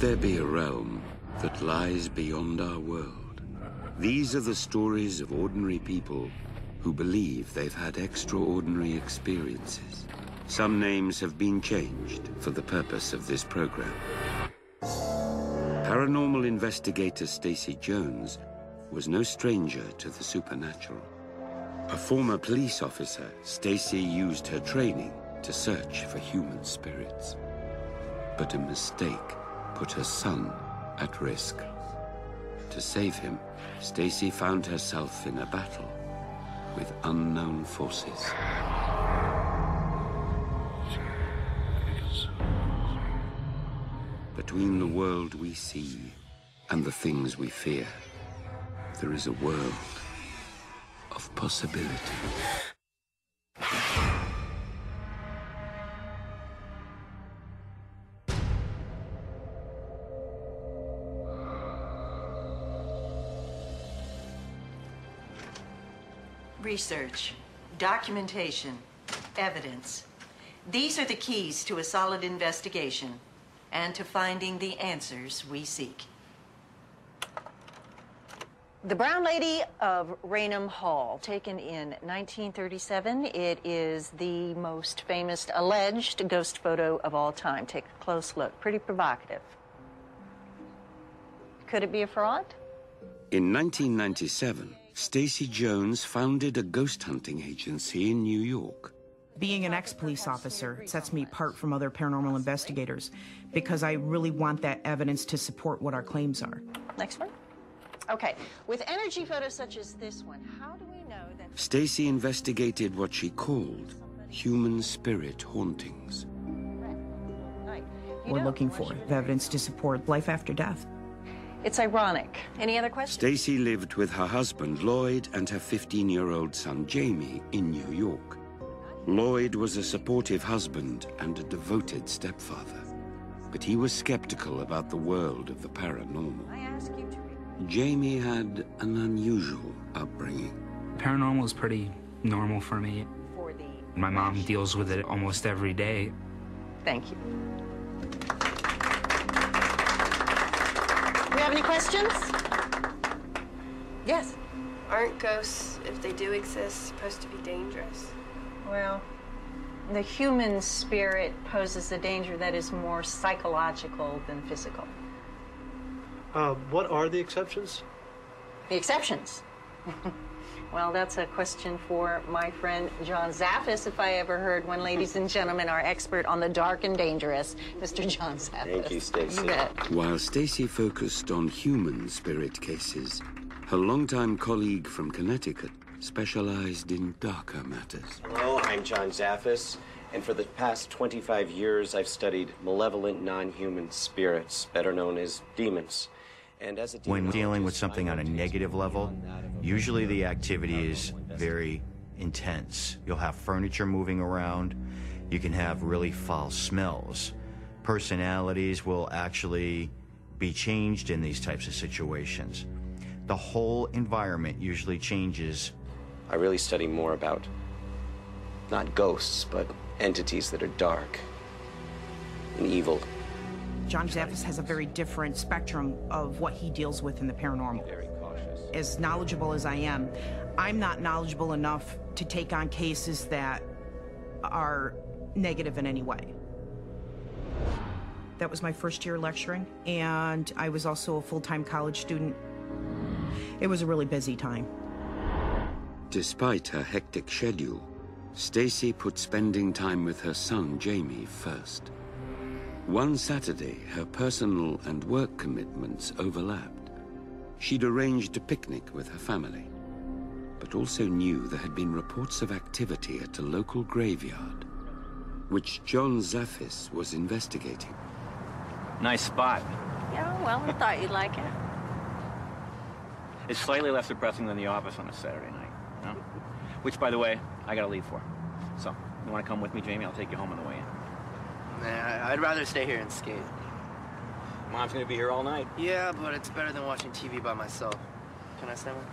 there be a realm that lies beyond our world? These are the stories of ordinary people who believe they've had extraordinary experiences. Some names have been changed for the purpose of this program. Paranormal investigator Stacey Jones was no stranger to the supernatural. A former police officer, Stacey used her training to search for human spirits. But a mistake put her son at risk. To save him, Stacey found herself in a battle with unknown forces. Between the world we see and the things we fear, there is a world of possibility. Research, documentation, evidence. These are the keys to a solid investigation and to finding the answers we seek. The Brown Lady of Raynham Hall, taken in 1937. It is the most famous alleged ghost photo of all time. Take a close look. Pretty provocative. Could it be a fraud? In 1997, Stacey Jones founded a ghost hunting agency in New York. Being an ex-police officer sets me apart from other paranormal investigators because I really want that evidence to support what our claims are. Next one. Okay, with energy photos such as this one, how do we know that... Stacey investigated what she called human spirit hauntings. We're looking for evidence to support life after death. It's ironic. Any other questions? Stacey lived with her husband, Lloyd, and her 15-year-old son, Jamie, in New York. Lloyd was a supportive husband and a devoted stepfather, but he was skeptical about the world of the paranormal. I ask you to... Jamie had an unusual upbringing. Paranormal is pretty normal for me. My mom deals with it almost every day. Thank you. We have any questions? Yes. Aren't ghosts, if they do exist, supposed to be dangerous? Well, the human spirit poses a danger that is more psychological than physical. What are the exceptions? The exceptions? Well, that's a question for my friend John Zaffis, if I ever heard one. Ladies and gentlemen, our expert on the dark and dangerous, Mr. John Zaffis. Thank you, Stacey. You bet. While Stacey focused on human spirit cases, her longtime colleague from Connecticut specialized in darker matters. Hello, I'm John Zaffis, and for the past 25 years, I've studied malevolent non-human spirits, better known as demons. And as a when dealing with something on a negative level, usually the activity is very intense. You'll have furniture moving around. You can have really foul smells. Personalities will actually be changed in these types of situations. The whole environment usually changes. I really study more about not ghosts, but entities that are dark and evil. John Zaffis has a very different spectrum of what he deals with in the paranormal. Very cautious. As knowledgeable as I am, I'm not knowledgeable enough to take on cases that are negative in any way. That was my first year lecturing, and I was also a full-time college student. It was a really busy time. Despite her hectic schedule, Stacey put spending time with her son, Jamie, first. One Saturday, her personal and work commitments overlapped. She'd arranged a picnic with her family, but also knew there had been reports of activity at a local graveyard, which John Zaffis was investigating. Nice spot. Yeah, well, I thought you'd like it. It's slightly less depressing than the office on a Saturday night, you know? Which, by the way, I gotta leave for. So, you wanna come with me, Jamie? I'll take you home on the way in. Nah, I'd rather stay here and skate. Mom's gonna be here all night. Yeah, but it's better than watching TV by myself. Can I stay with?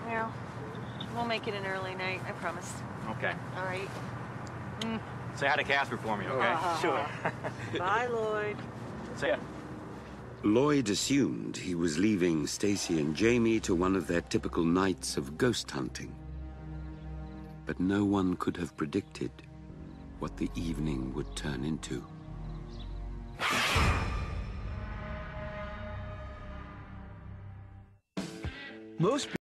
Yeah. We'll make it an early night, I promise. Okay. All right. Say hi to Casper for me, okay? Sure. Bye, Lloyd. See ya. Lloyd assumed he was leaving Stacey and Jamie to one of their typical nights of ghost hunting. But no one could have predicted what the evening would turn into. Most